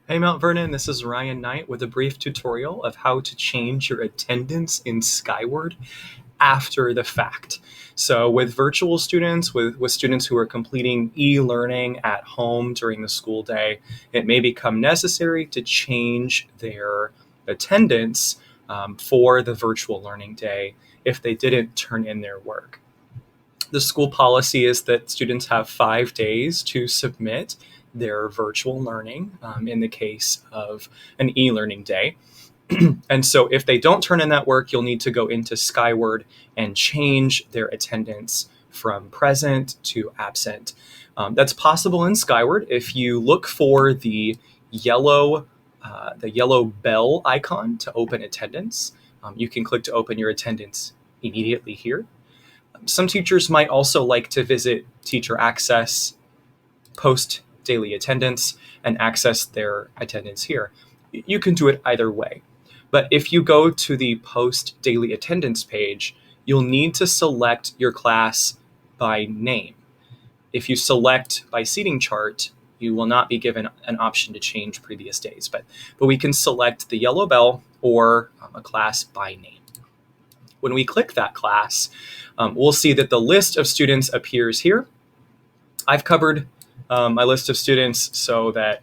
Hey Mount Vernon, this is Ryan Knight with a brief tutorial of how to change your attendance in Skyward after the fact. So with virtual students, with students who are completing e-learning at home during the school day, it may become necessary to change their attendance for the virtual learning day if they didn't turn in their work. The school policy is that students have 5 days to submit their virtual learning in the case of an e-learning day. And so if they don't turn in that work, you'll need to go into Skyward and change their attendance from present to absent. That's possible in Skyward if you look for yellow the yellow bell icon to open attendance. You can click to open your attendance immediately here. Some teachers might also like to visit Teacher Access, post daily attendance, and access their attendance here. You can do it either way. But if you go to the post daily attendance page, you'll need to select your class by name. If you select by seating chart, you will not be given an option to change previous days. But we can select the yellow bell or a class by name. When we click that class, we'll see that the list of students appears here. I've covered my list of students so that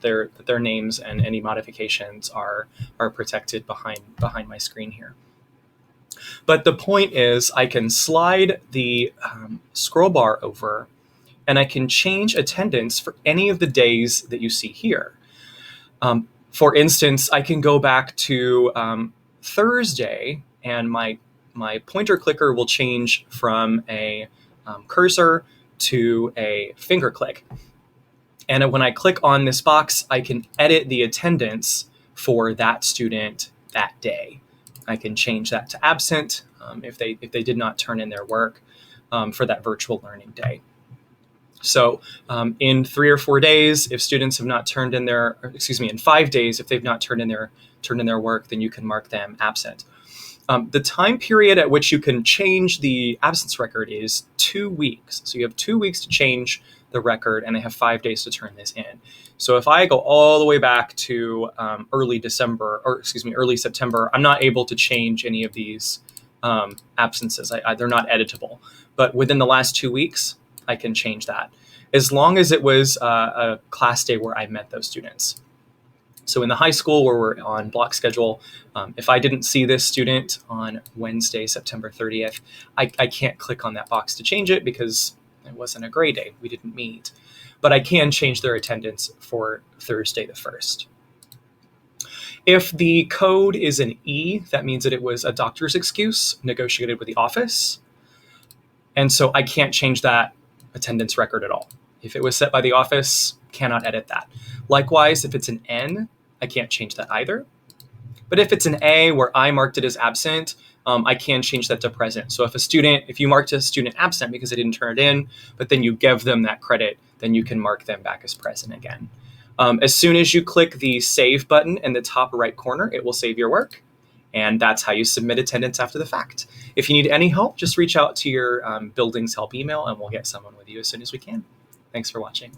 their names and any modifications are protected behind my screen here. But the point is, I can slide the scroll bar over, and I can change attendance for any of the days that you see here. For instance, I can go back to Thursday, and my pointer clicker will change from a cursor to a finger click. And when I click on this box, I can edit the attendance for that student that day. I can change that to absent if they did not turn in their work for that virtual learning day. So in 3 or 4 days, if students have not turned in in 5 days, if they've not turned in their work, then you can mark them absent. The time period at which you can change the absence record is 2 weeks. So you have 2 weeks to change the record, and they have 5 days to turn this in. So if I go all the way back to early September, I'm not able to change any of these absences. They're not editable. But within the last 2 weeks, I can change that, as long as it was a class day where I met those students. So in the high school where we're on block schedule, if I didn't see this student on Wednesday, September 30th, I can't click on that box to change it because it wasn't a grade day. We didn't meet. But I can change their attendance for Thursday the 1st. If the code is an E, that means that it was a doctor's excuse negotiated with the office. And so I can't change that attendance record at all. If it was set by the office, cannot edit that. Likewise, if it's an N, I can't change that either. But if it's an A where I marked it as absent, I can change that to present. So if you marked a student absent because they didn't turn it in, but then you give them that credit, then you can mark them back as present again. As soon as you click the save button in the top right corner, it will save your work. And that's how you submit attendance after the fact. If you need any help, just reach out to your building's help email, and we'll get someone with you as soon as we can. Thanks for watching.